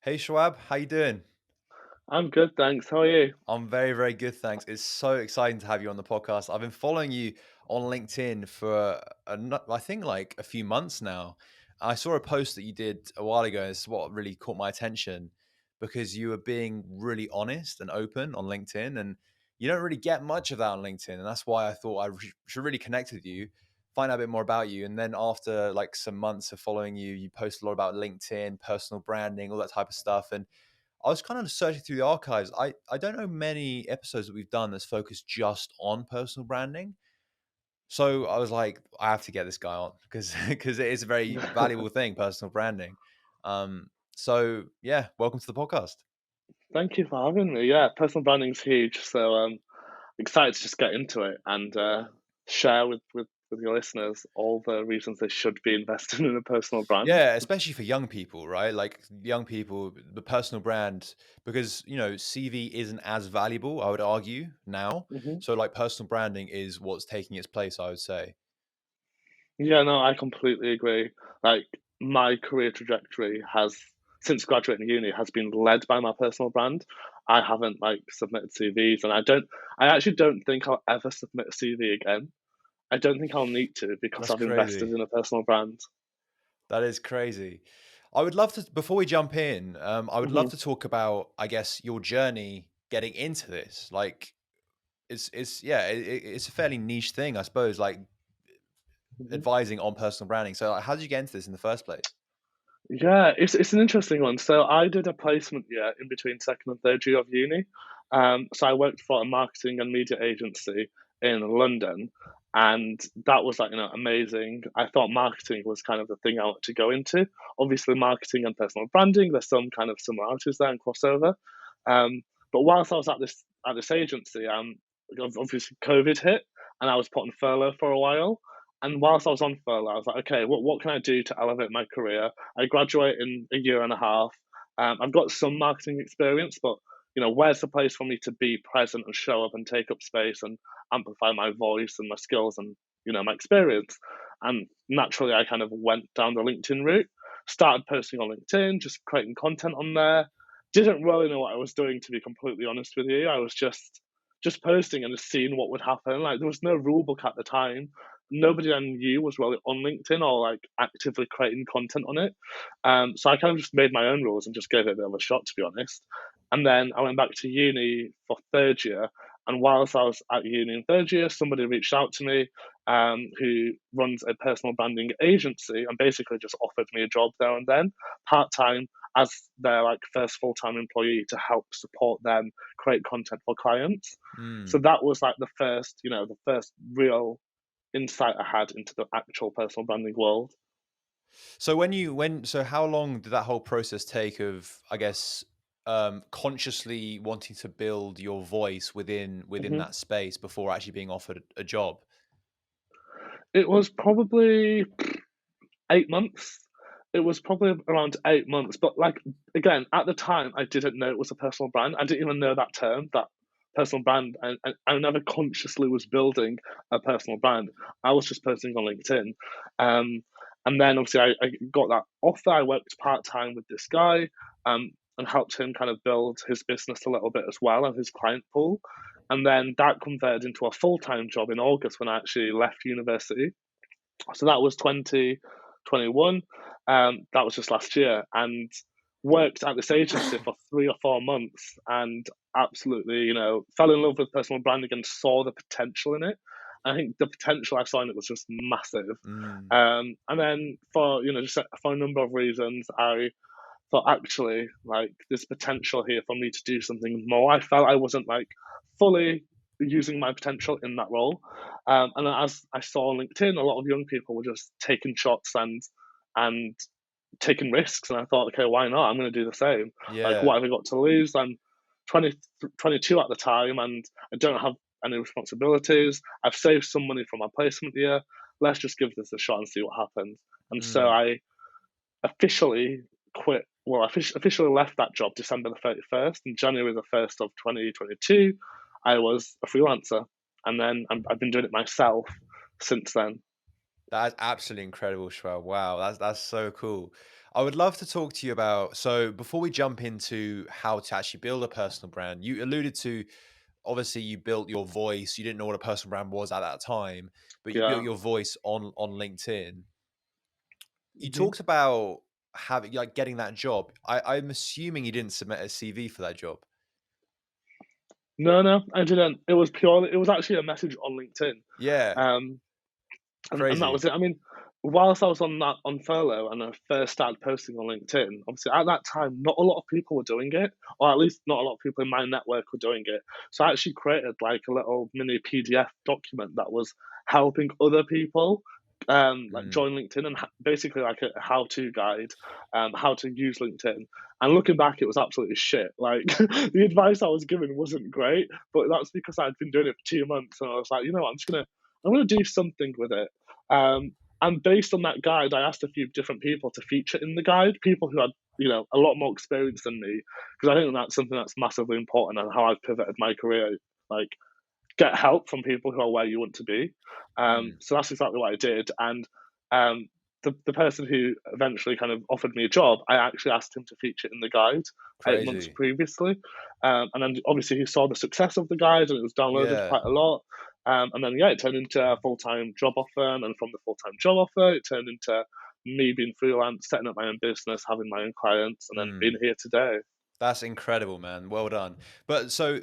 Hey Shoaib, how you doing? I'm good, thanks. How are you? I'm very, very good, thanks. It's so exciting to have you on the podcast. I've been following you on LinkedIn for I think like a few months now. I saw a post that you did a while ago. And it's what really caught my attention because you were being really honest and open on LinkedIn, and you don't really get much of that on LinkedIn, and that's why I thought should really connect with you, find out a bit more about you, and then after like some months of following you, you post a lot about LinkedIn, personal branding, all that type of stuff, and I was kind of searching through the archives. I don't know many episodes that we've done that's focused just on personal branding. So I was like, I have to get this guy on because because it is a very valuable thing, personal branding. So yeah, welcome to the podcast. Thank you for having me. Yeah, personal branding's huge, so excited to just get into it and share with your listeners all the reasons they should be investing in a personal brand. Yeah, especially for young people, right? Like young people, the personal brand, because CV isn't as valuable, I would argue now. hmm So like personal branding is what's taking its place, I would say. Yeah, no, I completely agree. Like my career trajectory has, since graduating uni, has been led by my personal brand. I haven't like submitted CVs, and I actually don't think I'll ever submit a CV again. I don't think I'll need to because That's I've invested crazy. in a personal brand. That is crazy. I would love to, before we jump in, I would love hmm to talk about, I guess, your journey getting into this. Like, yeah, it's a fairly niche thing, I suppose. Like hmm advising on personal branding. So, like, how did you get into this in the first place? Yeah, it's an interesting one. So I did a placement year in between second and third year of uni. So I worked for a marketing and media agency in London, and that was like amazing. I thought marketing was kind of the thing I wanted to go into. Obviously, marketing and personal branding, there's some kind of similarities there and crossover. Um, but whilst I was at this agency, obviously COVID hit, and I was put on furlough for a while. And whilst I was on furlough, I was like, okay, what can I do to elevate my career? I graduate in a year and a half. I've got some marketing experience, but where's the place for me to be present and show up and take up space and amplify my voice and my skills and my experience? And naturally, I kind of went down the LinkedIn route, started posting on LinkedIn, just creating content on there. Didn't really know what I was doing, to be completely honest with you. I was just posting and just seeing what would happen. Like there was no rule book at the time. Nobody I knew was really on LinkedIn or like actively creating content on it. So I kind of just made my own rules and just gave it a bit of a shot, to be honest. And then I went back to uni for third year. And whilst I was at uni in third year, somebody reached out to me who runs a personal branding agency and basically just offered me a job there and then, part time, as their like first full time employee to help support them create content for clients. So Mm. that was like the first real insight I had into the actual personal branding world. So so how long did that whole process take of, I guess, consciously wanting to build your voice within hmm that space before actually being offered a job? It was probably 8 months. It was probably around 8 months. But like again, at the time, I didn't know it was a personal brand. I didn't even know that term, that personal brand, and I never consciously was building a personal brand. I was just posting on LinkedIn. Um, and then obviously I got that offer. I worked part time with this guy and helped him kind of build his business a little bit as well and his client pool. And then that converted into a full time job in August when I actually left university. So that was 2021. That was just last year, and worked at this agency for 3 or 4 months, and absolutely, fell in love with personal branding and saw the potential in it. I think the potential I saw in it was just massive. Mm. And then for just for a number of reasons, I thought actually like there's potential here for me to do something more. I felt I wasn't like fully using my potential in that role. And as I saw on LinkedIn, a lot of young people were just taking shots and taking risks. And I thought, okay, why not? I'm going to do the same. Like, Yeah. what have I got to lose? I'm 20, 22 at the time, and I don't have any responsibilities. I've saved some money from my placement year. Let's just give this a shot and see what happens. And so Mm. I officially quit. Well, I officially left that job December the 31st, and January the 1st of 2022, I was a freelancer, and then I've been doing it myself since then. That is absolutely incredible, Shwell. Wow, that's so cool. I would love to talk to you about. So before we jump into how to actually build a personal brand, you alluded to obviously you built your voice. You didn't know what a personal brand was at that time, but you built Yeah. your voice on LinkedIn. You hmm talked about having like getting that job. I'm assuming you didn't submit a CV for that job. No, no, I didn't. It was actually a message on LinkedIn. Yeah, Um, and that crazy. was it. I mean, whilst I was on furlough and I first started posting on LinkedIn, obviously at that time, not a lot of people were doing it, or at least not a lot of people in my network were doing it. So I actually created like a little mini PDF document that was helping other people. Like Mm, join LinkedIn and basically like a how-to guide, how to use LinkedIn. And looking back, it was absolutely shit. Like the advice I was given wasn't great, but that's because I'd been doing it for 2 months, and I was like, you know, what, I'm gonna do something with it. Um, and based on that guide, I asked a few different people to feature in the guide, people who had, you know, a lot more experience than me, because I think that's something that's massively important and how I've pivoted my career. Like, get help from people who are where you want to be. mm, So that's exactly what I did. And um, the person who eventually kind of offered me a job, I actually asked him to feature in the guide 8 months crazy. previously. And then obviously he saw the success of the guide and it was downloaded Yeah. quite a lot. And then, yeah, it turned into a full time job offer. And then from the full time job offer, it turned into me being freelance, setting up my own business, having my own clients, and then being Mm. here today. That's incredible, man. Well done. But so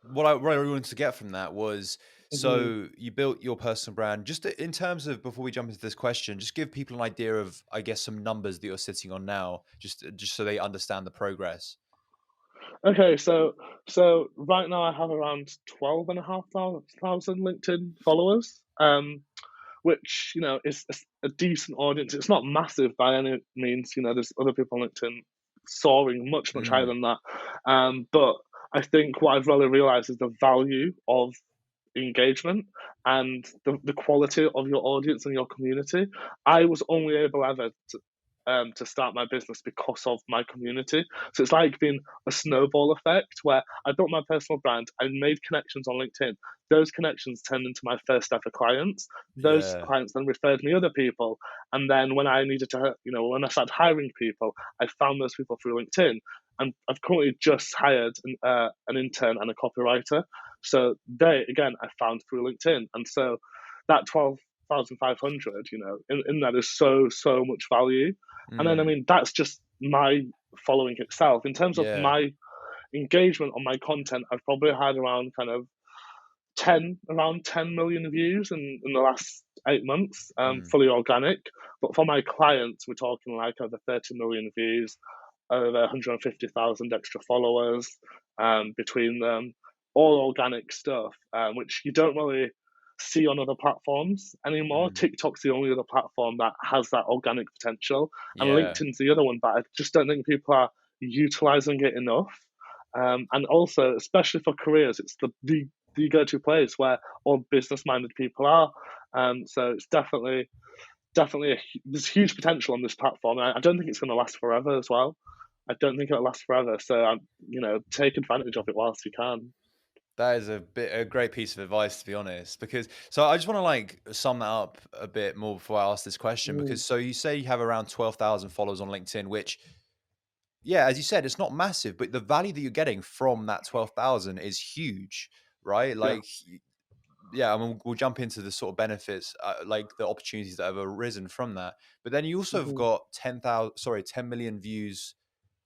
what I really wanted to get from that was hmm so you built your personal brand. Just in terms of before we jump into this question, just give people an idea of I guess some numbers that you're sitting on now, just so they understand the progress. Okay, so right now I have around 12,500 LinkedIn followers, which, you know, is a decent audience. It's not massive by any means. You know, there's other people on LinkedIn soaring much higher Mm, than that. But I think what I've really realized is the value of engagement and the quality of your audience and your community. I was only able ever to start my business because of my community. So it's like being a snowball effect where I built my personal brand, I made connections on LinkedIn. Those connections turned into my first ever clients. Those yeah. clients then referred me other people. And then when I needed to, you know, when I started hiring people, I found those people through LinkedIn. And I've currently just hired an intern and a copywriter. So they, again, I found through LinkedIn. And so that 12,500, you know, in that is so much value. And then, I Mm, mean, that's just my following itself. In terms of yeah. my engagement on my content, I've probably had around kind of 10 million views in the last 8 months, Mm, fully organic. But for my clients, we're talking like over 30 million views, over 150,000 extra followers between them, all organic stuff, which you don't really see on other platforms anymore. mm, TikTok's the only other platform that has that organic potential, and yeah. LinkedIn's the other one, but I just don't think people are utilizing it enough. And also, especially for careers, it's the go-to place where all business-minded people are. So it's definitely there's huge potential on this platform. I don't think it's going to last forever as well. I don't think it'll last forever. So you know, take advantage of it whilst you can. That is a great piece of advice to be honest, because so I just want to like sum that up a bit more before I ask this question Mm, because so you say you have around 12,000 followers on LinkedIn, which yeah, as you said, it's not massive, but the value that you're getting from that 12,000 is huge, right? yeah. Like yeah, I mean, we'll jump into the sort of benefits, like the opportunities that have arisen from that. But then you also have hmm got 10 million views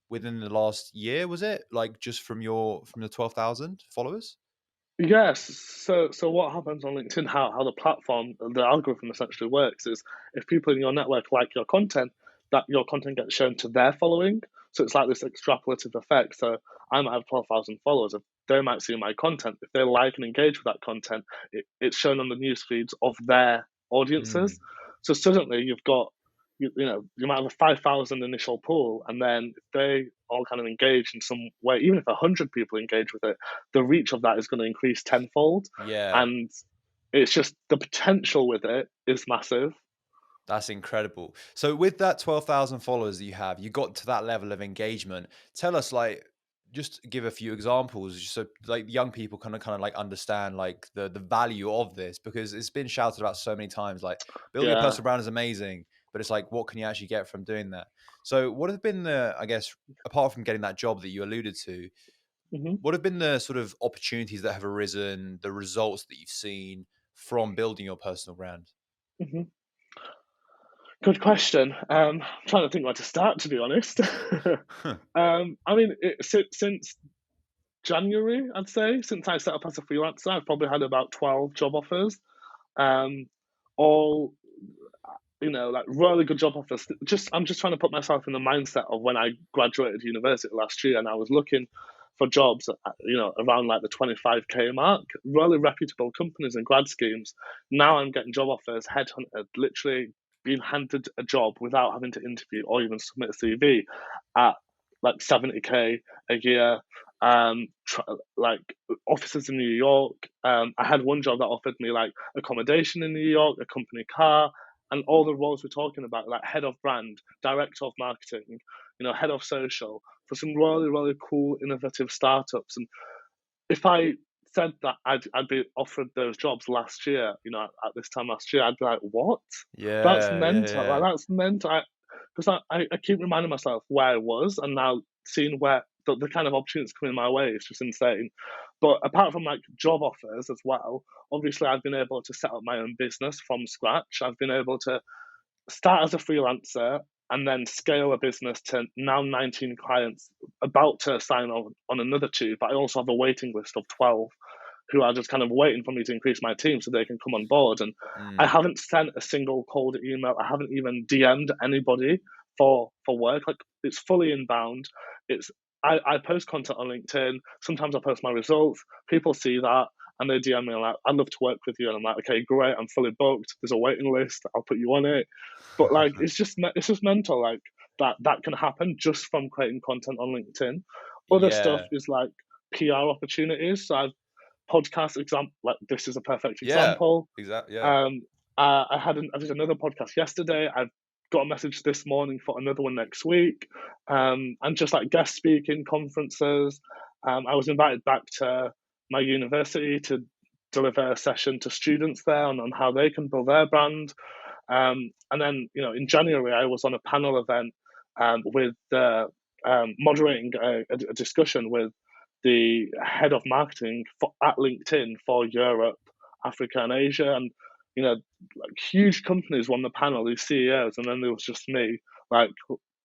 within the last year, was it? Like just from the 12,000 followers? Yes. So what happens on LinkedIn? How the platform, the algorithm essentially works is if people in your network like your content, that your content gets shown to their following. So it's like this extrapolative effect. So I might have 12,000 followers. If they might see my content, if they like and engage with that content, it's shown on the news feeds of their audiences. Mm, So suddenly you've got you know, you might have a 5,000 initial pool, and then if they all kind of engage in some way, even if 100 people engage with it, the reach of that is going to increase tenfold. yeah. And it's just the potential with it is massive. That's incredible. So with that 12,000 followers that you got to that level of engagement. Tell us like just give a few examples just so like young people kind of like understand like the value of this because it's been shouted about so many times like building a Yeah. personal brand is amazing. but it's like, what can you actually get from doing that? So what have been the, I guess, apart from getting that job that you alluded to, Hmm. what have been the sort of opportunities that have arisen, the results that you've seen from building your personal brand? Hmm. Good question. I'm trying to think where to start, to be honest. I mean, since January, I'd say, since I set up as a freelancer, I've probably had about 12 job offers. Um, all like really good job offers. I'm just trying to put myself in the mindset of when I graduated university last year, and I was looking for jobs, around like the 25K mark, really reputable companies and grad schemes. Now I'm getting job offers, headhunted, literally being handed a job without having to interview or even submit a CV at like 70K a year. Like offices in New York. I had one job that offered me like accommodation in New York, a company car, and all the roles we're talking about, like head of brand, director of marketing, head of social, for some really, really cool, innovative startups. And if I said that I'd be offered those jobs last year, at this time last year, I'd be like, what? That's Yeah, yeah, mental. Like, yeah. that's mental. Because I keep reminding myself where I was, and now seeing where the kind of opportunities coming my way is just insane. But apart from like job offers as well, obviously I've been able to set up my own business from scratch. I've been able to start as a freelancer and then scale a business to now 19 clients, about to sign on another two, but I also have a waiting list of 12 who are just kind of waiting for me to increase my team so they can come on board. And I Mm. haven't sent a single cold email. I haven't even DM'd anybody for work. Like, it's fully inbound. It's I post content on LinkedIn. Sometimes I post my results. People see that and they DM me like, "I'd love to work with you." And I'm like, "Okay, great. I'm fully booked. There's a waiting list. I'll put you on it." But like, it's just mental. Like that can happen just from creating content on LinkedIn. Other stuff Yeah, is like PR opportunities. So I've podcast example, like this is a perfect yeah, example. exactly. Yeah. um I did another podcast yesterday. I've got a message this morning for another one next week. And just like guest speaking conferences. I was invited back to my university to deliver a session to students there on how they can build their brand. And then, in January, I was on a panel event with moderating a discussion with the head of marketing at LinkedIn for Europe, Africa, and Asia. And, like huge companies won the panel, these CEOs, and then there was just me, like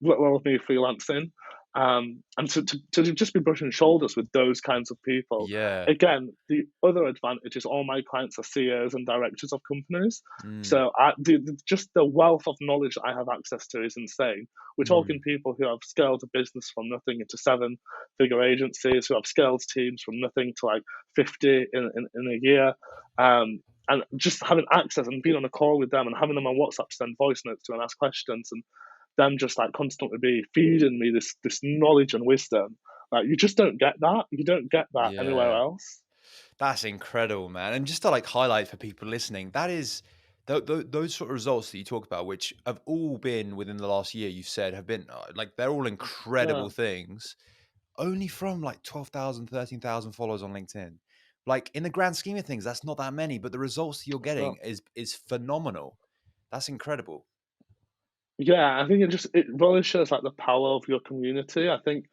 little old me freelancing. And to just be brushing shoulders with those kinds of people. Yeah. Again, the other advantage is all my clients are CEOs and directors of companies. Mm. So just the wealth of knowledge that I have access to is insane. We're talking Mm. people who have scaled a business from nothing into seven-figure agencies, who have scaled teams from nothing to like 50 in a year. And just having access and being on a call with them and having them on WhatsApp to send voice notes to and ask questions, and them just like constantly be feeding me this knowledge and wisdom. Like, you just don't get that. You don't get that anywhere Yeah. else. That's incredible, man. And just to like highlight for people listening, that is those sort of results that you talk about, which have all been within the last year, you said have been like they're all Yeah, incredible things, only from like 12,000, 13,000 followers on LinkedIn. Like in the grand scheme of things, that's not that many, but the results that you're it's getting not. is phenomenal. That's incredible. Yeah, I think it really shows like the power of your community. I think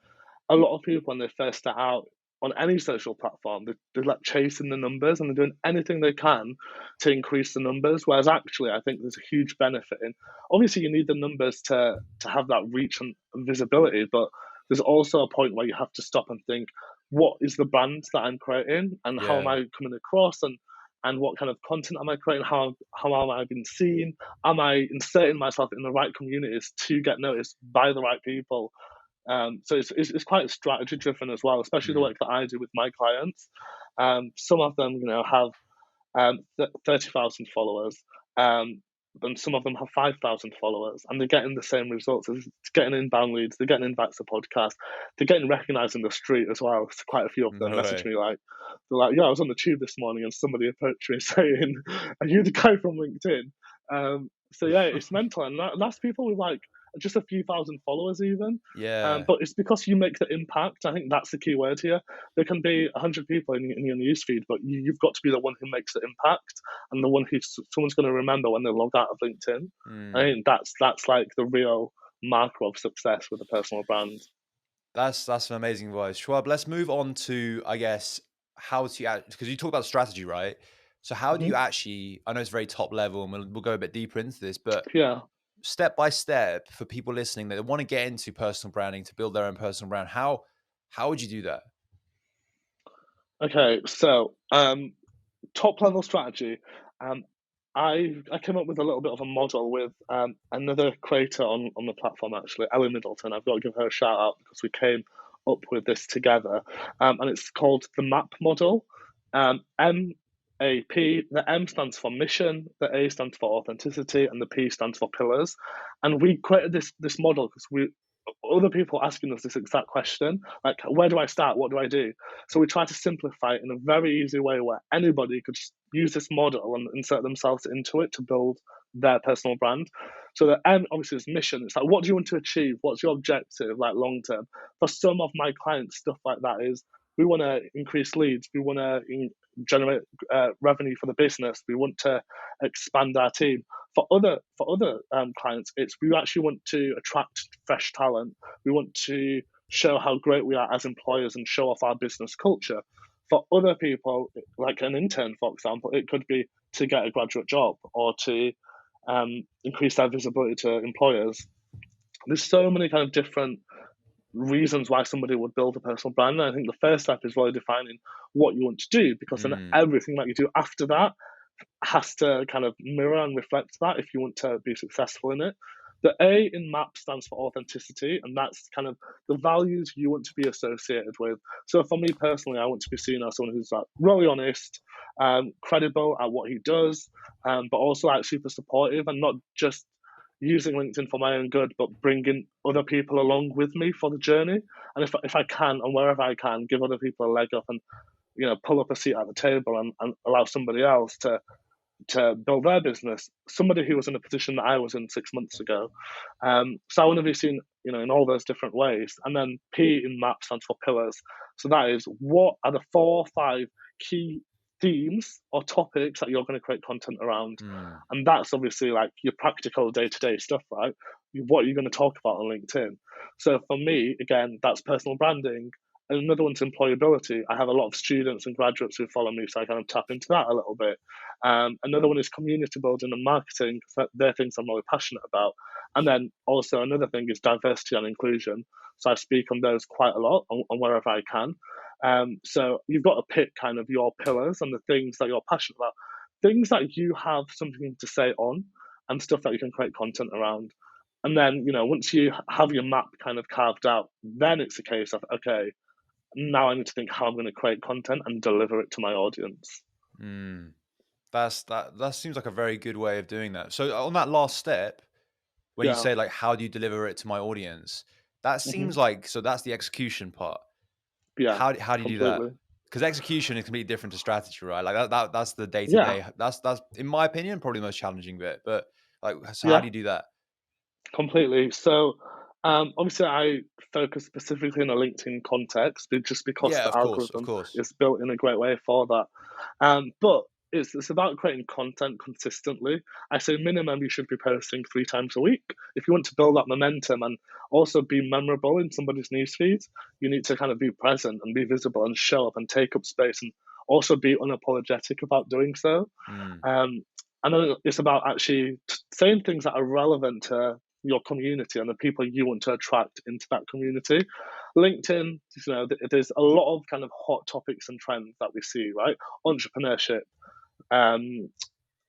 a lot of people when they first start out on any social platform, they're like chasing the numbers and they're doing anything they can to increase the numbers. Whereas actually, I think there's a huge benefit in. Obviously, you need the numbers to have that reach and visibility, but there's also a point where you have to stop and think, what is the brand that I'm creating, and how am Yeah. I coming across, and what kind of content am I creating? How am I being seen? Am I inserting myself in the right communities to get noticed by the right people? So it's quite strategy driven as well, especially the Mm. work that I do with my clients. Some of them, have 30,000 followers, and some of them have 5,000 followers, and they're getting the same results. They're getting inbound leads, they're getting invites to podcasts, they're getting recognised in the street as well. So quite a few of them No message way. me like, they're like, "Yeah, I was on the tube this morning, and somebody approached me saying, 'Are you the guy from LinkedIn?'" So yeah, it's mental, and that's people with like just a few thousand followers even. Yeah. But it's because you make the impact. I think that's the key word here. There can be 100 people in your newsfeed, but you've got to be the one who makes the impact and the one who someone's going to remember when they log out of LinkedIn. I Mm. think that's like the real marker of success with a personal brand. That's an amazing advice. Schwab, let's move on to, I guess, how to, because you talk about strategy, right? So how do you Hmm. actually, I know it's very top level and we'll go a bit deeper into this, but Yeah. step by step for people listening that want to get into personal branding, to build their own personal brand, how would you do that? Okay. So top level strategy. Um, I came up with a little bit of a model with another creator on the platform, actually, Ellie Middleton. I've got to give her a shout out because we came up with this together, and it's called the MAP model. MAP. The M stands for mission, the A stands for authenticity, and the P stands for pillars. And we created this model because we other people asking us this exact question, like where do I start? What do I do? So we try to simplify it in a very easy way where anybody could just use this model and insert themselves into it to build their personal brand. So the M obviously is mission. It's like, what do you want to achieve? What's your objective, like long term? For some of my clients, stuff like that is we want to increase leads. We want to generate revenue for the business. We want to expand our team. For other clients, it's we actually want to attract fresh talent. We want to show how great we are as employers and show off our business culture. For other people, like an intern, for example, it could be to get a graduate job or to increase their visibility to employers. There's so many kind of different reasons why somebody would build a personal brand. And I think the first step is really defining what you want to do, because then Mm. everything that you do after that has to kind of mirror and reflect that if you want to be successful in it. The A in MAP stands for authenticity, and that's kind of the values you want to be associated with. So for me personally, I want to be seen as someone who's like really honest, credible at what he does, but also like super supportive and not just using LinkedIn for my own good, but bringing other people along with me for the journey. And if I can, and wherever I can, give other people a leg up and pull up a seat at the table and allow somebody else to build their business, somebody who was in a position that I was in 6 months ago. So I want to be seen, in all those different ways. And then P in MAP stands for pillars. So that is, what are the 4 or 5 key themes or topics that you're going to create content around? Mm. And that's obviously like your practical day-to-day stuff, right? What are you going to talk about on LinkedIn? So for me, again, that's personal branding. And another one's employability. I have a lot of students and graduates who follow me, so I kind of tap into that a little bit. Another one is community building and marketing, because they're things I'm really passionate about. And then also another thing is diversity and inclusion. So I speak on those quite a lot on wherever I can. So you've got to pick kind of your pillars and the things that you're passionate about, things that you have something to say on, and stuff that you can create content around. And then, once you have your map kind of carved out, then it's a case of, okay, now I need to think how I'm going to create content and deliver it to my audience. Mm. That seems like a very good way of doing that. So on that last step, when you Yeah. say like how do you deliver it to my audience, that Hmm. seems like, so that's the execution part. Yeah. How do you do that? Completely. Because execution is completely different to strategy, right? Like that's the day to Yeah. day. That's in my opinion probably the most challenging bit. But like, so how Yeah. do you do that? Completely. So, obviously, I focus specifically in a LinkedIn context, just because Yeah, the of algorithm course. is built in a great way for that. But it's about creating content consistently. I say minimum you should be posting 3 times a week. If you want to build that momentum and also be memorable in somebody's newsfeed, you need to kind of be present and be visible and show up and take up space and also be unapologetic about doing so. Mm, Um, and then it's about actually saying things that are relevant to your community and the people you want to attract into that community. LinkedIn, there's a lot of kind of hot topics and trends that we see, right? Entrepreneurship, um,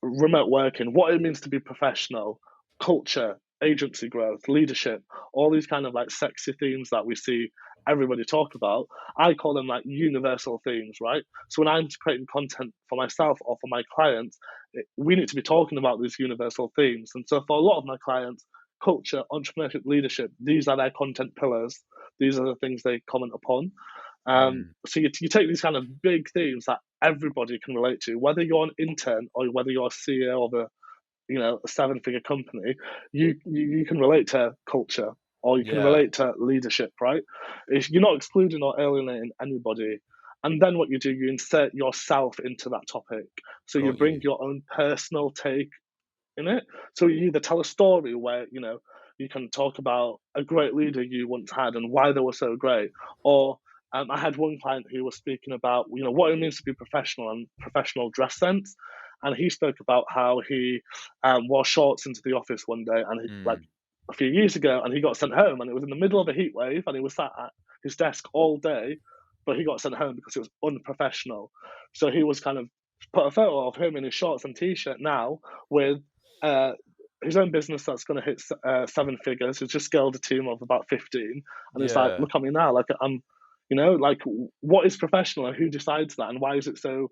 remote working, what it means to be professional, culture, agency growth, leadership, all these kind of like sexy themes that we see everybody talk about. I call them like universal themes, right? So when I'm creating content for myself or for my clients, we need to be talking about these universal themes. And so for a lot of my clients, culture, entrepreneurship, leadership, these are their content pillars. These are the things they comment upon. mm, So you take these kind of big themes that everybody can relate to, whether you're an intern or whether you're a CEO of a a seven-figure company, you can relate to culture or you can Yeah, relate to leadership, right? You're not excluding or alienating anybody. And then what you do, you insert yourself into that topic. So you got bring you. your own personal take in it. So you either tell a story where, you can talk about a great leader you once had and why they were so great, or I had one client who was speaking about, what it means to be professional and professional dress sense, and he spoke about how he wore shorts into the office one day, and like Mm, a few years ago, and he got sent home, and it was in the middle of a heat wave, and he was sat at his desk all day, but he got sent home because it was unprofessional. So he was kind of put a photo of him in his shorts and t-shirt now with uh, his own business that's going to hit seven figures. He's just scaled a team of about 15, and it's like, yeah, look at me now. Like I'm, like what is professional and who decides that, and why is it so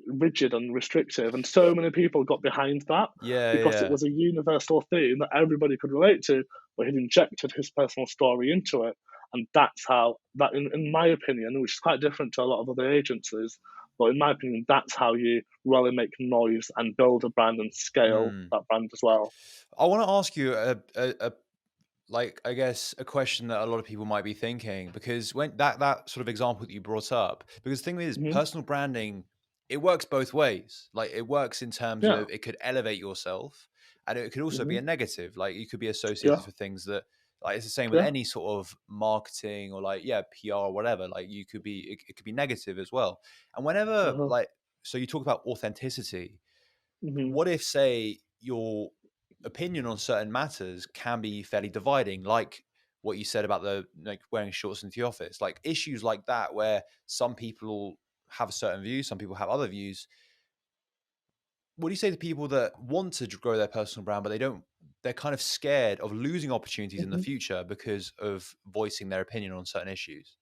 rigid and restrictive? And so many people got behind that yeah, because it yeah. was a universal theme that everybody could relate to, but he'd injected his personal story into it. And that's how that, in my opinion, which is quite different to a lot of other agencies, but in my opinion, that's how you really make noise and build a brand and scale Mm. that brand as well. I want to ask you a like I guess a question that a lot of people might be thinking, because when that sort of example that you brought up, because the thing is Hmm. personal branding, it works both ways. Like it works in terms Yeah. of it could elevate yourself, and it could also be Hmm. a negative. Like you could be associated Yeah. with things that, like, it's the same with Yeah. any sort of marketing or like, yeah, PR or whatever. Like you could be, it could be negative as well. And whenever Uh-huh. like, so you talk about authenticity. Hmm. What if, say, your opinion on certain matters can be fairly dividing, like what you said about the like wearing shorts into the office, like issues like that, where some people have a certain view, some people have other views. What do you say to people that want to grow their personal brand, but they don't? They're kind of scared of losing opportunities in the Hmm. future because of voicing their opinion on certain issues.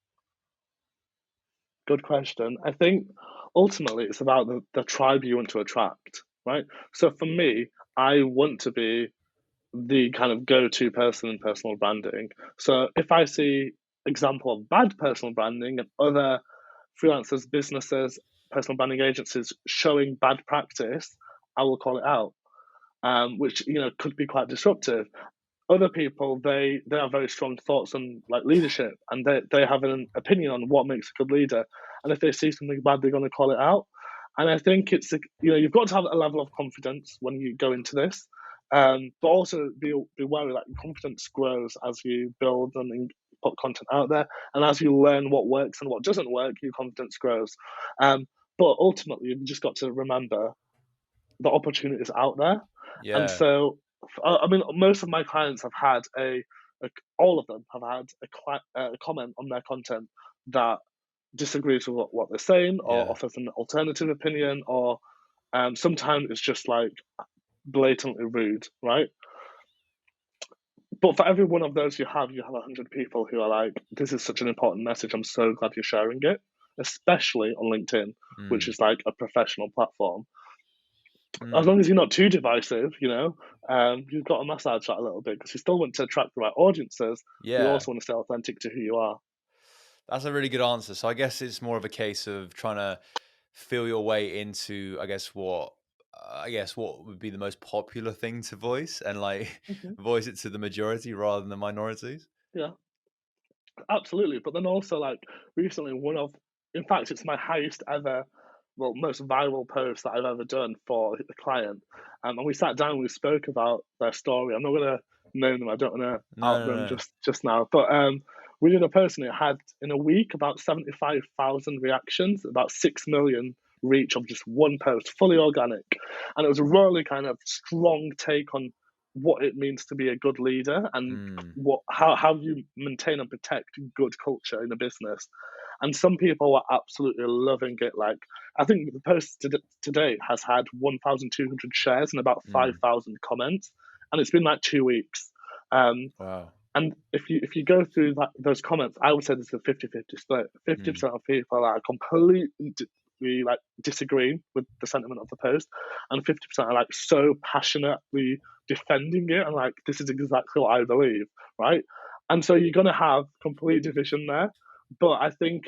Good question. I think ultimately it's about the tribe you want to attract, right? So for me, I want to be the kind of go-to person in personal branding. So if I see example of bad personal branding and other freelancers, businesses, personal branding agencies showing bad practice, I will call it out, which could be quite disruptive. Other people, they have very strong thoughts on like leadership, and they have an opinion on what makes a good leader. And if they see something bad, they're going to call it out. And I think you've got to have a level of confidence when you go into this, but also be wary that your confidence grows as you build and put content out there, and as you learn what works and what doesn't work, your confidence grows. Um, but ultimately, you've just got to remember the opportunities out there. And Yeah, so, I mean, most of my clients have had all of them have had a comment on their content that disagrees with what they're saying or yeah, offers an alternative opinion, or sometimes it's just like blatantly rude, right? But for every one of those you have 100 people who are like, this is such an important message. I'm so glad you're sharing it, especially on LinkedIn, which mm, is like a professional platform. As mm. long as you're not too divisive, you've got to massage that a little bit because you still want to attract the right audiences. You Yeah. also want to stay authentic to who you are. That's a really good answer. So I guess it's more of a case of trying to feel your way into, I guess what would be the most popular thing to voice, and like Hmm. voice it to the majority rather than the minorities. Yeah, absolutely. But then also, like recently, in fact, it's my highest ever, well, most viral post that I've ever done for the client. And we sat down, we spoke about their story. I'm not gonna name them. I don't want to No, out no, them no. just now. But we did a post and it had in a week about 75,000 reactions, about 6 million reach of just one post, fully organic, and it was a really kind of strong take on what it means to be a good leader and Mm, how you maintain and protect good culture in a business. And some people were absolutely loving it. Like I think the post to date has had 1,200 shares and about mm. 5,000 comments, and it's been like 2 weeks. Um, Wow. and if you go through those comments, I would say there's a 50-50 split. Fifty Mm, percent of people are completely like disagree with the sentiment of the post, and 50% are like so passionately defending it and like this is exactly what I believe, right? And so you're gonna have complete division there. But I think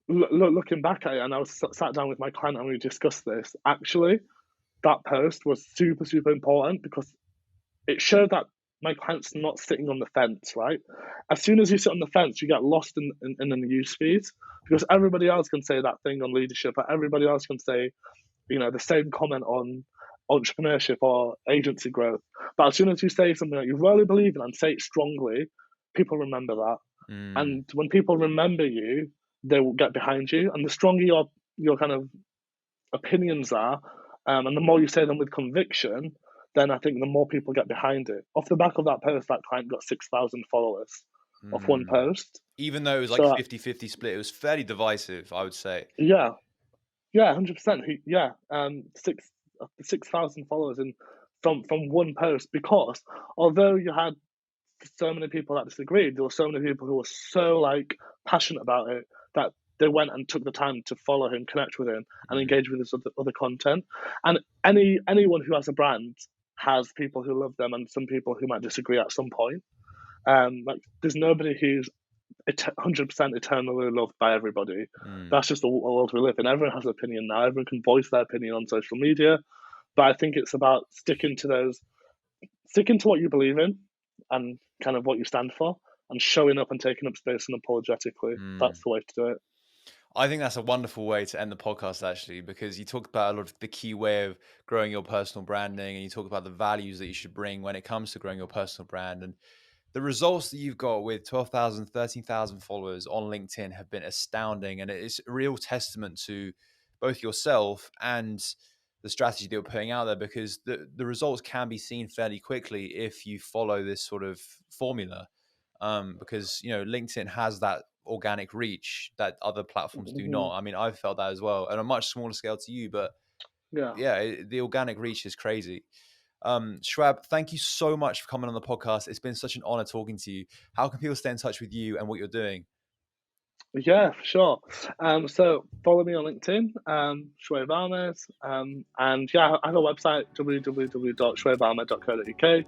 looking back at it, and I was sat down with my client and we discussed this. Actually, that post was super, super important because it showed that my client's not sitting on the fence, right? As soon as you sit on the fence, you get lost in the news feeds because everybody else can say that thing on leadership, or everybody else can say, the same comment on entrepreneurship or agency growth. But as soon as you say something that you really believe in and say it strongly, people remember that. Mm, And when people remember you, they will get behind you. And the stronger your kind of opinions are, and the more you say them with conviction, then I think the more people get behind it. Off the back of that post, that client got 6,000 followers off one mm. post. Even though it was like So 50-50 split, it was fairly divisive, I would say. yeah, yeah, 100%. Yeah, 6,000 followers in from one post, because although you had so many people that disagreed, there were so many people who were so like passionate about it that they went and took the time to follow him, connect with him, and Mm, engage with his other content. And anyone who has a brand has people who love them and some people who might disagree at some point. Like there's nobody who's 100% eternally loved by everybody. mm. That's just the world we live in. Everyone has an opinion now. Everyone can voice their opinion on social media, but I think it's about sticking to what you believe in and kind of what you stand for, and showing up and taking up space unapologetically. Mm. That's the way to do it. I think that's a wonderful way to end the podcast, actually, because you talked about a lot of the key way of growing your personal branding, and you talk about the values that you should bring when it comes to growing your personal brand. And the results that you've got with 12,000, 13,000 followers on LinkedIn have been astounding. And it's a real testament to both yourself and the strategy that you're putting out there, because the results can be seen fairly quickly if you follow this sort of formula. Because, LinkedIn has that organic reach that other platforms do Hmm. not. I mean, I've felt that as well, on a much smaller scale to you, but Yeah. yeah, the organic reach is crazy. Shoaib, thank you so much for coming on the podcast. It's been such an honor talking to you. How can people stay in touch with you and what you're doing? Yeah, for sure. So follow me on LinkedIn, Shoaib Ahmed, and yeah, I have a website, www.shoaibahmed.co.uk,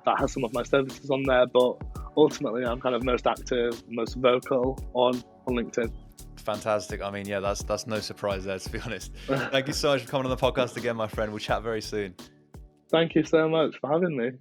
that has some of my services on there. But ultimately, I'm kind of most active, most vocal on LinkedIn. Fantastic. I mean, yeah, that's no surprise there, to be honest. Thank you so much for coming on the podcast again, my friend. We'll chat very soon. Thank you so much for having me.